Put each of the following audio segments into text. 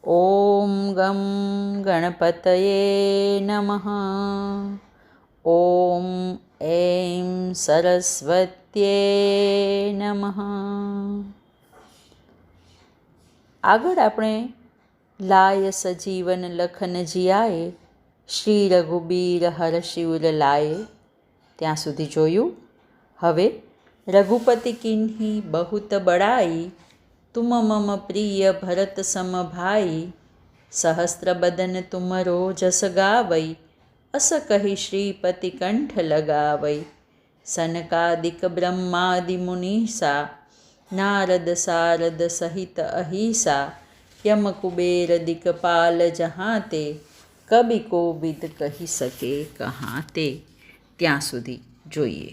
ઓમ ગમ ગણપતયે નમઃ. ઓમ એમ સરસ્વત્યે નમઃ. આગળ આપણે લાય સજીવન લખન જિયાએ શ્રી રઘુબીર હરશિવર લાયે ત્યાં સુધી જોયું. હવે રઘુપતિ કિન્હી બહુત બડાઈ, તુમ મમ પ્રિય ભરત સમ ભાઈ. સહસ્ત્ર બદન તુમરો જસ ગાવઈ, અસ કહી શ્રીપતિ કંઠ લગાવઈ. સનકાદિક બ્રહ્માદિ મુનીસા, નારદ સારદ સહિત અહિસા. યમ કુબેર દિકપાલ જહાં તે, કબી કોબિદ કહી શકે કહાં તે. ત્યાં સુધી જોઈએ.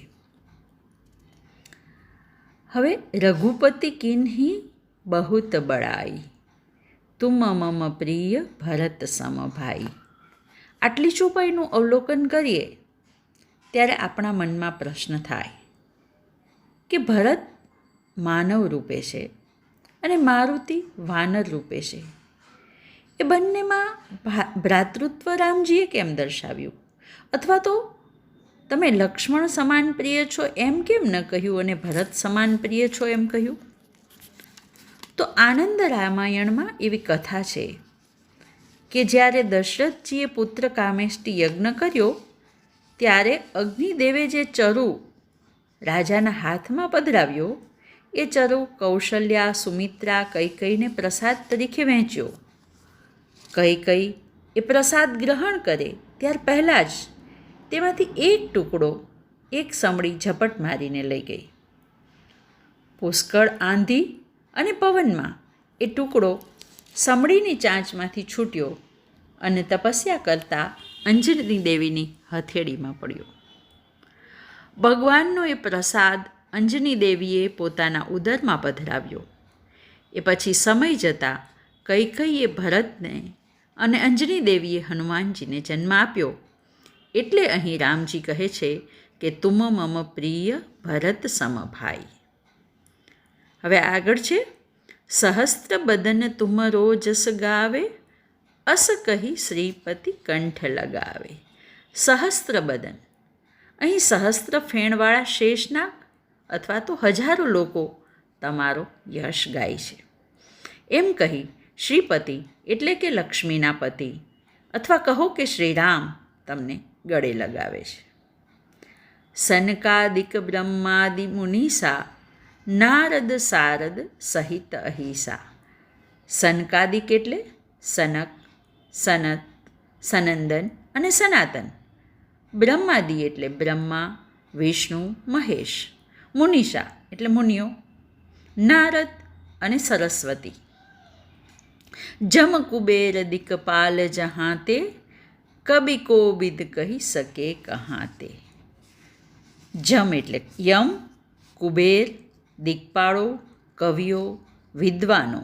હવે રઘુપતિ કિન્હી બહુત બડાઈ, તુમ મમ પ્રિય ભરત સમ ભાઈ. આટલી ચોપાઈનું અવલોકન કરીએ ત્યારે આપણા મનમાં પ્રશ્ન થાય કે ભરત માનવ રૂપે છે અને મારુતિ વાનર રૂપે છે. એ બંનેમાં ભ્રાતૃત્વ રામજીએ કેમ દર્શાવ્યું? અથવા તો તમે લક્ષ્મણ સમાન પ્રિય છો એમ કેમ ન કહ્યું અને ભરત સમાન પ્રિય છો એમ કહ્યું? તો આનંદ રામાયણમાં એવી કથા છે કે જ્યારે દશરથજીએ પુત્ર કામેષ્ટી યજ્ઞ કર્યો ત્યારે અગ્નિદેવે જે ચરુ રાજાના હાથમાં પધરાવ્યો એ ચરુ કૌશલ્યા, સુમિત્રા, કૈકેયીને પ્રસાદ તરીકે વહેંચ્યો. કૈકેયી એ પ્રસાદ ગ્રહણ કરે ત્યાર પહેલાં જ તેમાંથી એક ટુકડો એક સમડી ઝપટ મારીને લઈ ગઈ. પુષ્કળ આંધી અને પવનમાં એ ટુકડો સમડીની ચાંચમાંથી છૂટ્યો અને તપસ્યા કરતા અંજની દેવીની હથેળીમાં પડ્યો. ભગવાનનો એ પ્રસાદ અંજની દેવીએ પોતાના ઉદરમાં પધરાવ્યો. એ પછી સમય જતાં કૈકેયીએ ભરતને અને અંજની દેવીએ હનુમાનજીને જન્મ આપ્યો. એટલે અહીં રામજી કહે છે કે તુમ મમ પ્રિય ભરત સમ ભાઈ. હવે આગળ છે સહસ્ત્ર બદન તુમરો જસ ગાવે, અસ કહી શ્રીપતિ કંઠ લગાવે. સહસ્ત્ર બદન, અહીં સહસ્ત્ર ફેણવાળા શેષનાગ અથવા તો હજારો લોકો તમારો યશ ગાય છે એમ કહી શ્રીપતિ એટલે કે લક્ષ્મીના પતિ અથવા કહો કે શ્રીરામ તમને ગળે લગાવે છે. સનકાદિક બ્રહ્માદિ મુનીસા, નારદ સારદ સહિત અહિસા. સનકાદિક એટલે સનક, સનત, સનંદન અને સનાતન. બ્રહ્માદિ એટલે બ્રહ્મા, વિષ્ણુ, મહેશ. મુનિષા એટલે મુનિઓ, નારદ અને સરસ્વતી. જમ કુબેર દિકપાલ જહાં તે, કબી કોબિદ કહી શકે કહાં તે. જમ એટલે યમ, કુબેર, દિક્પાળો, કવિઓ, વિદ્વાનો.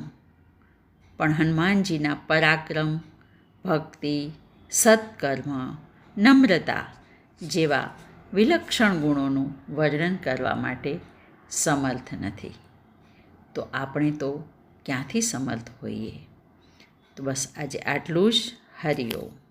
પણ હનુમાનજીના પરાક્રમ, ભક્તિ, સત્કર્મ, નમ્રતા જેવા વિલક્ષણ ગુણોનું વર્ણન કરવા માટે સમર્થ નથી. તો આપણે તો ક્યાંથી સમર્થ હોઈએ? તો બસ આજે આટલું જ. હરિ ઓમ.